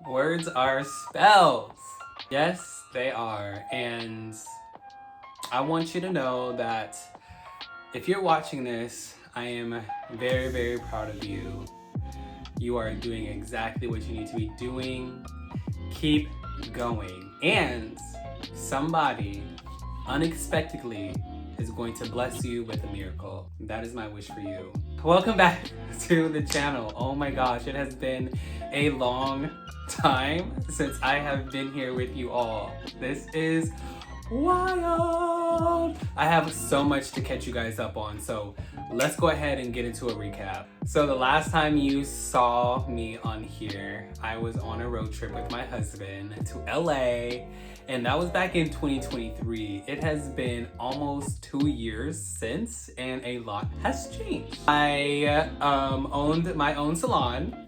Words are spells. Yes, they are. And I want you to know that if you're watching this, I am very, very proud of you. You are doing exactly what you need to be doing. Keep going. And somebody unexpectedly is going to bless you with a miracle. That is my wish for you. Welcome back to the channel. Oh my gosh, it has been a long time since I have been here with you all. This is wild. I have so much to catch you guys up on, so let's go ahead and get into a recap. So the last time you saw me on here, I was on a road trip with my husband to LA, and that was back in 2023. It has been almost 2 years since, and a lot has changed. I owned my own salon.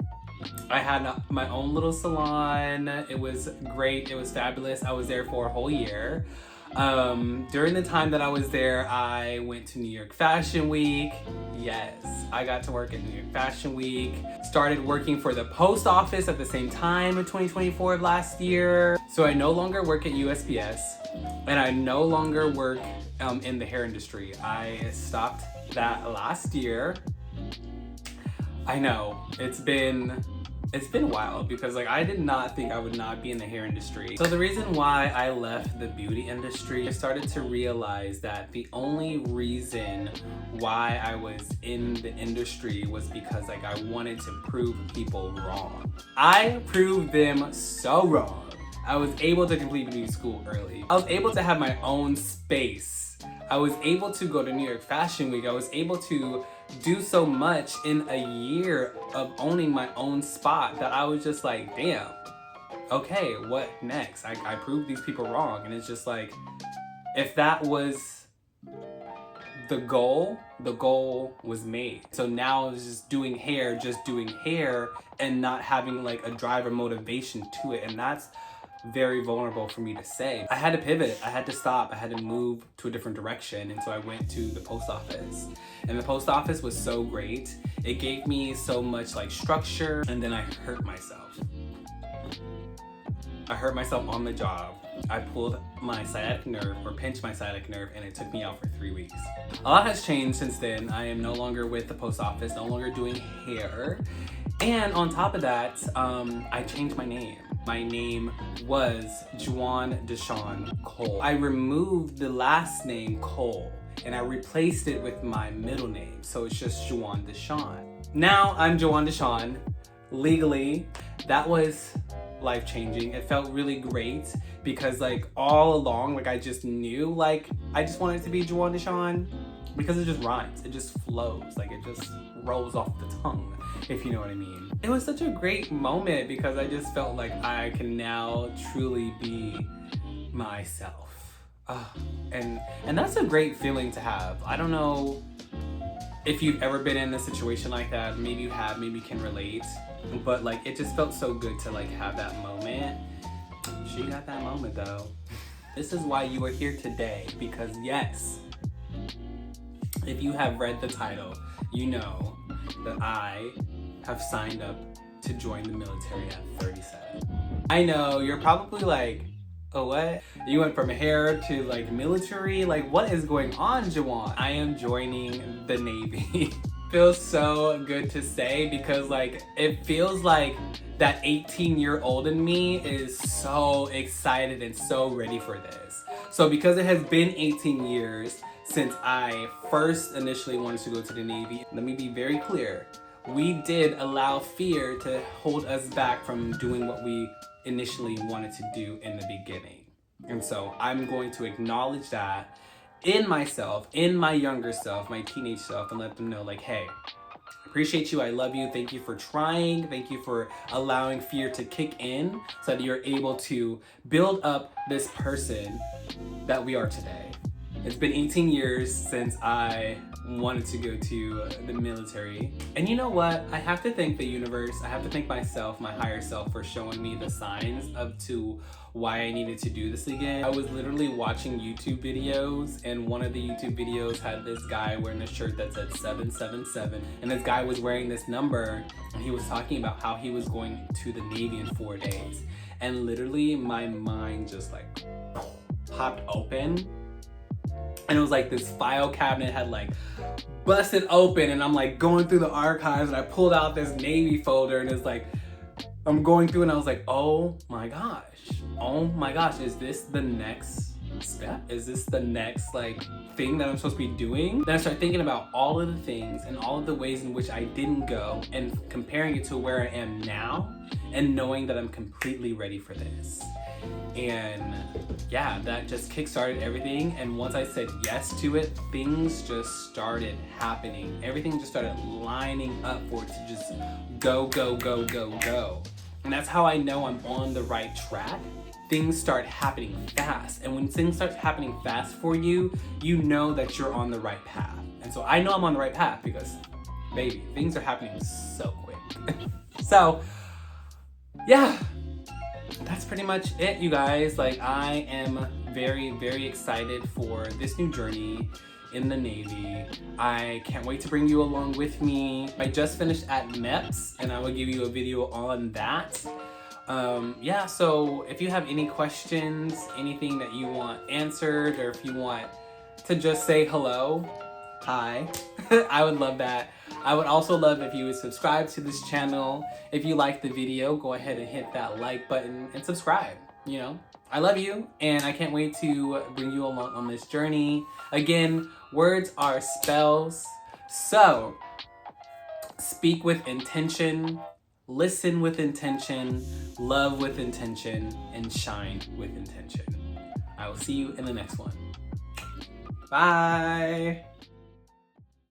I had my own little salon. It was great. It was fabulous. I was there for a whole year. During the time that I was there, I went to New York Fashion Week. Yes, I got to work at New York Fashion Week. Started working for the post office at the same time in 2024 of last year. So I no longer work at USPS, and I no longer work in the hair industry. I stopped that last year. I know, it's been wild because I did not think I would not be in the hair industry. So the reason why I left the beauty industry, I started to realize that the only reason why I was in the industry was because I wanted to prove people wrong. I proved them so wrong. I was able to complete beauty school early. I was able to have my own space. I was able to go to New York Fashion Week. I was able to do so much in a year of owning my own spot that I was just like, damn, okay, what next? I proved these people wrong. And it's just like, if that was the goal was made. So now I was just doing hair and not having a drive or motivation to it. And that's very vulnerable for me to say. I had to pivot, I had to stop, I had to move to a different direction, and so I went to the post office. And the post office was so great. It gave me so much structure, and then I hurt myself. I hurt myself on the job. I pulled my sciatic nerve, or pinched my sciatic nerve, and it took me out for 3 weeks. A lot has changed since then. I am no longer with the post office, no longer doing hair. And on top of that, I changed my name. My name was Juwan Deshawn Cole. I removed the last name Cole and I replaced it with my middle name. So it's just Juwan Deshawn. Now I'm Juwan Deshawn. Legally, that was life-changing. It felt really great because all along, I just knew I just wanted to be Juwan Deshawn because it just rhymes. It just flows. It just rolls off the tongue, if you know what I mean. It was such a great moment because I just felt like I can now truly be myself. And that's a great feeling to have. I don't know if you've ever been in a situation like that. Maybe you have, maybe you can relate. But it just felt so good to have that moment. She got that moment though. This is why you are here today, because yes, if you have read the title, you know that I have signed up to join the military at 37. I know, you're probably like, oh what? You went from hair to military? What is going on, Juwan? I am joining the Navy. Feels so good to say because it feels like that 18-year-old in me is so excited and so ready for this. So because it has been 18 years since I first initially wanted to go to the Navy, let me be very clear. We did allow fear to hold us back from doing what we initially wanted to do in the beginning. And so I'm going to acknowledge that in myself, in my younger self, my teenage self, and let them know hey, appreciate you, I love you, thank you for trying, thank you for allowing fear to kick in so that you're able to build up this person that we are today. It's been 18 years since I wanted to go to the military. And you know what? I have to thank the universe. I have to thank myself, my higher self, for showing me the signs of to why I needed to do this again. I was literally watching YouTube videos, and one of the YouTube videos had this guy wearing a shirt that said 777, and this guy was wearing this number, and he was talking about how he was going to the Navy in 4 days. And literally my mind just like popped open, and it was like this file cabinet had like busted open, and I'm like going through the archives, and I pulled out this Navy folder, and it's like I'm going through, and I was like, oh my gosh, is this the next step? Is this the next like thing that I'm supposed to be doing? Then I start thinking about all of the things and all of the ways in which I didn't go, and comparing it to where I am now, and knowing that I'm completely ready for this. And yeah, that just kickstarted everything. And once I said yes to it, things just started happening. Everything just started lining up for it to just go, go, go, go, go. And that's how I know I'm on the right track. Things start happening fast. And when things start happening fast for you, you know that you're on the right path. And so I know I'm on the right path because, baby, things are happening so quick. So, yeah. That's pretty much it, you guys. Like, I am very, very excited for this new journey in the Navy. I can't wait to bring you along with me. I just finished at MEPS, and I will give you a video on that. Yeah, so if you have any questions, anything that you want answered, or if you want to just say hello, hi, I would love that. I would also love if you would subscribe to this channel. If you like the video, go ahead and hit that like button and subscribe. You know, I love you, and I can't wait to bring you along on this journey. Again, words are spells. So speak with intention, listen with intention, love with intention, and shine with intention. I will see you in the next one. Bye.